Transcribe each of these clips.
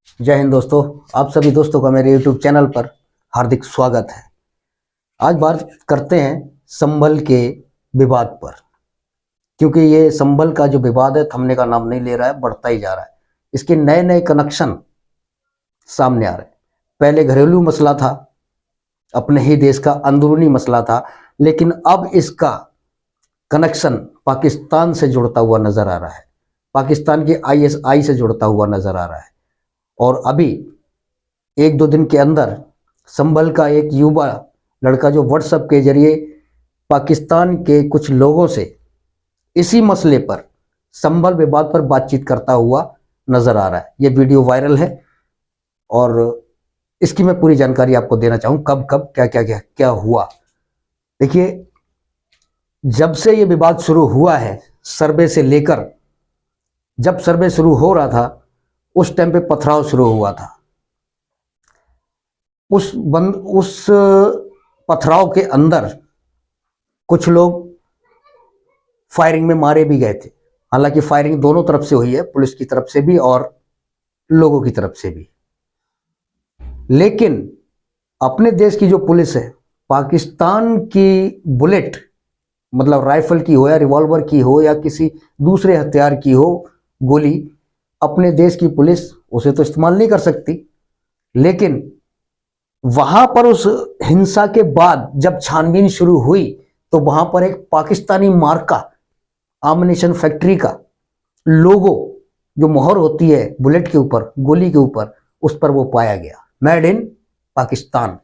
जय हिंद दोस्तों। आप सभी दोस्तों का मेरे YouTube चैनल पर हार्दिक स्वागत है। आज बात करते हैं संभल के विवाद पर, क्योंकि ये संभल का जो विवाद है थमने का नाम नहीं ले रहा है, बढ़ता ही जा रहा है। इसके नए नए कनेक्शन सामने आ रहे हैं। पहले घरेलू मसला था, अपने ही देश का अंदरूनी मसला था, लेकिन अब इसका कनेक्शन पाकिस्तान से जुड़ता हुआ नजर आ रहा है, पाकिस्तान की ISI से जुड़ता हुआ नजर आ रहा है। और अभी एक दो दिन के अंदर संभल का एक युवा लड़का जो व्हाट्सएप के जरिए पाकिस्तान के कुछ लोगों से इसी मसले पर, संभल विवाद पर बातचीत करता हुआ नजर आ रहा है। ये वीडियो वायरल है और इसकी मैं पूरी जानकारी आपको देना चाहूँ, कब कब क्या क्या क्या क्या हुआ। देखिए, जब से ये विवाद शुरू हुआ है, सर्वे से लेकर जब सर्वे शुरू हो रहा था उस टाइम पे पथराव शुरू हुआ था। उस पथराव के अंदर कुछ लोग फायरिंग में मारे भी गए थे। हालांकि फायरिंग दोनों तरफ से हुई है, पुलिस की तरफ से भी और लोगों की तरफ से भी। लेकिन अपने देश की जो पुलिस है, पाकिस्तान की बुलेट, मतलब राइफल की हो या रिवॉल्वर की हो या किसी दूसरे हथियार की हो गोली, अपने देश की पुलिस उसे तो इस्तेमाल नहीं कर सकती। लेकिन वहां पर उस हिंसा के बाद जब छानबीन शुरू हुई तो वहां पर एक पाकिस्तानी मार्का आमनेशन फैक्ट्री का लोगो, जो मोहर होती है बुलेट के ऊपर, गोली के ऊपर, उस पर वो पाया गया, मेड इन पाकिस्तान।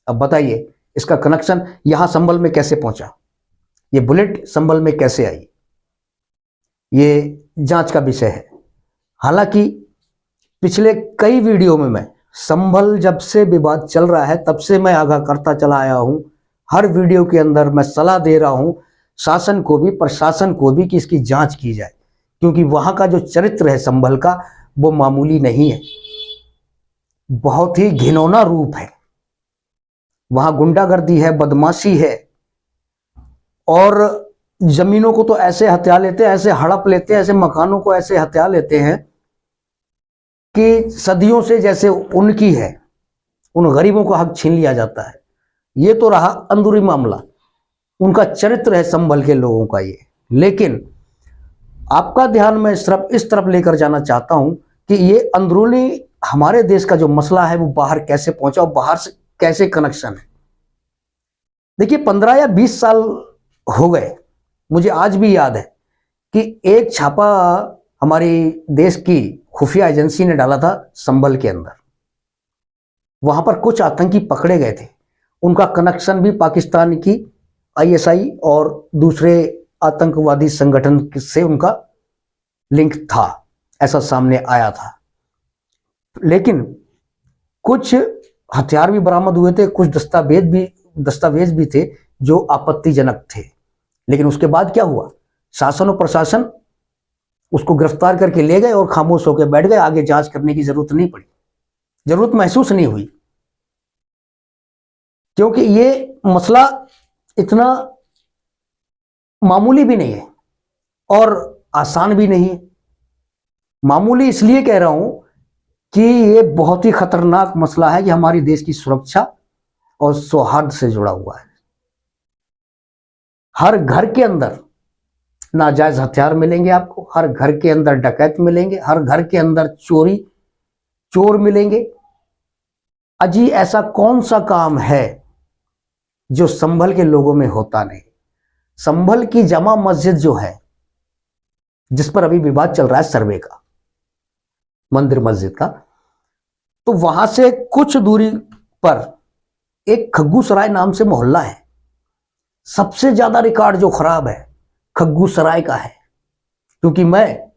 अब बताइए इसका कनेक्शन यहां संभल में कैसे पहुंचा, ये बुलेट संभल में कैसे आई, ये जांच का विषय है। हालांकि पिछले कई वीडियो में मैं संभल जब से विवाद चल रहा है तब से मैं आगाह करता चला आया हूं। हर वीडियो के अंदर मैं सलाह दे रहा हूं शासन को भी, प्रशासन को भी, कि इसकी जांच की जाए, क्योंकि वहां का जो चरित्र है संभल का वो मामूली नहीं है, बहुत ही घिनौना रूप है। वहां गुंडागर्दी है, बदमाशी है, और जमीनों को तो ऐसे हत्या लेते हैं, ऐसे हड़प लेते हैं, ऐसे मकानों को ऐसे हत्या लेते हैं कि सदियों से जैसे उनकी है, उन गरीबों का हक छीन लिया जाता है। ये तो रहा अंदरूनी मामला, उनका चरित्र है संभल के लोगों का ये। लेकिन आपका ध्यान मैं सिर्फ इस तरफ लेकर जाना चाहता हूं कि ये अंदरूनी हमारे देश का जो मसला है वो बाहर कैसे पहुंचा और बाहर से कैसे कनेक्शन है। देखिए, 15 या 20 साल हो गए, मुझे आज भी याद है कि एक छापा हमारी देश की खुफिया एजेंसी ने डाला था संभल के अंदर। वहां पर कुछ आतंकी पकड़े गए थे, उनका कनेक्शन भी पाकिस्तान की ISI और दूसरे आतंकवादी संगठन से उनका लिंक था, ऐसा सामने आया था। लेकिन कुछ हथियार भी बरामद हुए थे, कुछ दस्तावेज भी थे जो आपत्तिजनक थे। लेकिन उसके बाद क्या हुआ, शासन और प्रशासन उसको गिरफ्तार करके ले गए और खामोश होकर बैठ गए। आगे जांच करने की जरूरत नहीं पड़ी, जरूरत महसूस नहीं हुई, क्योंकि ये मसला इतना मामूली भी नहीं है और आसान भी नहीं है। मामूली इसलिए कह रहा हूं कि ये बहुत ही खतरनाक मसला है कि हमारी देश की सुरक्षा और सौहार्द से जुड़ा हुआ है। हर घर के अंदर नाजायज हथियार मिलेंगे आपको, हर घर के अंदर डकैत मिलेंगे, हर घर के अंदर चोर मिलेंगे। अजी ऐसा कौन सा काम है जो संभल के लोगों में होता नहीं। संभल की जामा मस्जिद जो है, जिस पर अभी विवाद चल रहा है सर्वे का, मंदिर मस्जिद का, तो वहां से कुछ दूरी पर एक खग्गू सराय नाम से मोहल्ला है। सबसे ज्यादा रिकॉर्ड जो खराब है खग्गू सराय का है, क्योंकि मैं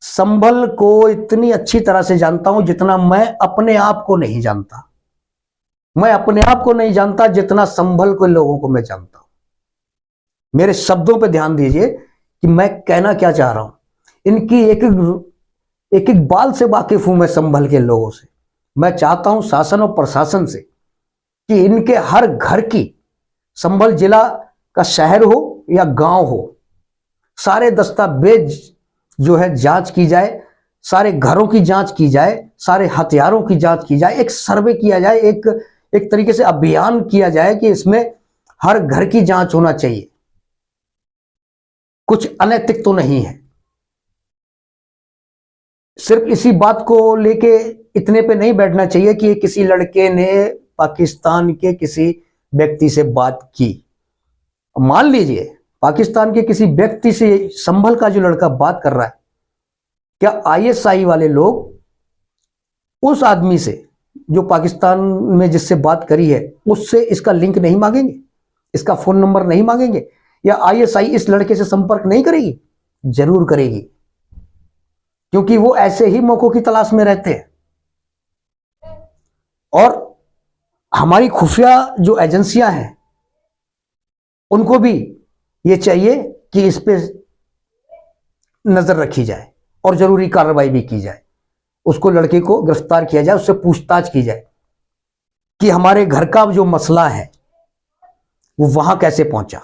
संभल को इतनी अच्छी तरह से जानता हूं जितना मैं अपने आप को नहीं जानता। मैं अपने आप को नहीं जानता जितना संभल के लोगों को मैं जानता हूं। मेरे शब्दों पे ध्यान दीजिए कि मैं कहना क्या चाह रहा हूं। इनकी एक एक बाल से वाकिफ हूं मैं संभल के लोगों से। मैं चाहता हूं शासन और प्रशासन से कि इनके हर घर की, संभल जिला का शहर हो या गांव हो, सारे दस्तावेज जो है जांच की जाए, सारे घरों की जांच की जाए, सारे हथियारों की जांच की जाए, एक सर्वे किया जाए, एक तरीके से अभियान किया जाए कि इसमें हर घर की जांच होना चाहिए। कुछ अनैतिक तो नहीं है। सिर्फ इसी बात को लेके इतने पे नहीं बैठना चाहिए कि किसी लड़के ने पाकिस्तान के किसी व्यक्ति से बात की। मान लीजिए पाकिस्तान के किसी व्यक्ति से संभल का जो लड़का बात कर रहा है, क्या आईएसआई वाले लोग उस आदमी से जो पाकिस्तान में जिससे बात करी है उससे इसका लिंक नहीं मांगेंगे, इसका फोन नंबर नहीं मांगेंगे, या आईएसआई इस लड़के से संपर्क नहीं करेगी? जरूर करेगी, क्योंकि वो ऐसे ही मौकों की तलाश में रहते हैं। और हमारी खुफिया जो एजेंसियां हैं उनको भी ये चाहिए कि इस पे नजर रखी जाए और जरूरी कार्रवाई भी की जाए, उसको लड़के को गिरफ्तार किया जाए, उससे पूछताछ की जाए कि हमारे घर का जो मसला है वो वहां कैसे पहुंचा,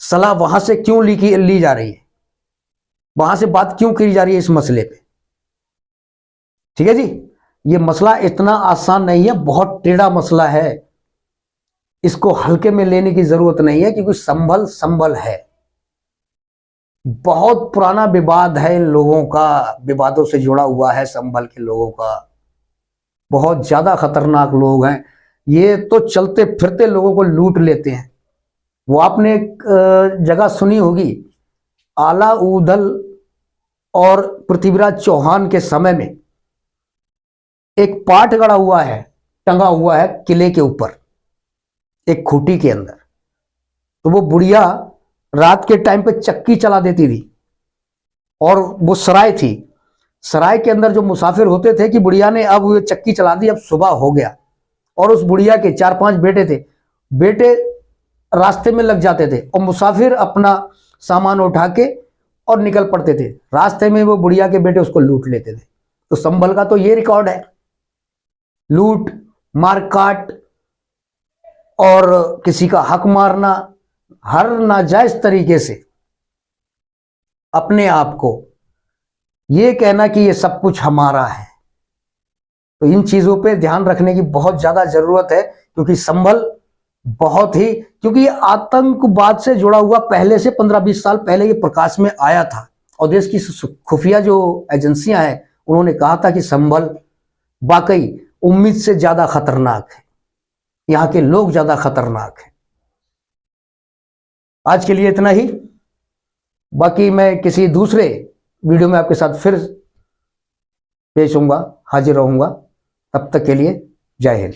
सलाह वहां से क्यों ली जा रही है, वहां से बात क्यों की जा रही है इस मसले पे। ठीक है जी, ये मसला इतना आसान नहीं है, बहुत टेढ़ा मसला है, इसको हल्के में लेने की जरूरत नहीं है, क्योंकि संभल है, बहुत पुराना विवाद है, इन लोगों का विवादों से जुड़ा हुआ है, संभल के लोगों का, बहुत ज्यादा खतरनाक लोग हैं ये, तो चलते फिरते लोगों को लूट लेते हैं। वो आपने एक जगह सुनी होगी, आला ऊदल और पृथ्वीराज चौहान के समय में एक पाट गड़ा हुआ है, टंगा हुआ है किले के ऊपर एक खूंटी के अंदर, तो वो बुढ़िया रात के टाइम पे चक्की चला देती थी, और वो सराय थी, सराय के अंदर जो मुसाफिर होते थे कि बुढ़िया ने अब वो चक्की चला दी, अब सुबह हो गया, और उस बुढ़िया के 4-5 बेटे थे, बेटे रास्ते में लग जाते थे और मुसाफिर अपना सामान उठा के और निकल पड़ते थे, रास्ते में वो बुढ़िया के बेटे उसको लूट लेते थे। तो संभल का तो ये रिकॉर्ड है, लूट मारकाट और किसी का हक मारना, हर नाजायज तरीके से अपने आप को ये कहना कि ये सब कुछ हमारा है। तो इन चीजों पे ध्यान रखने की बहुत ज्यादा जरूरत है, क्योंकि संभल बहुत ही, क्योंकि ये आतंकवाद से जुड़ा हुआ पहले से 15-20 साल पहले ये प्रकाश में आया था, और देश की खुफिया जो एजेंसियां हैं उन्होंने कहा था कि संभल वाकई उम्मीद से ज्यादा खतरनाक है, यहाँ के लोग ज्यादा खतरनाक हैं। आज के लिए इतना ही, बाकी मैं किसी दूसरे वीडियो में आपके साथ फिर पेश होऊंगा, हाजिर रहूंगा। तब तक के लिए जय हिंद।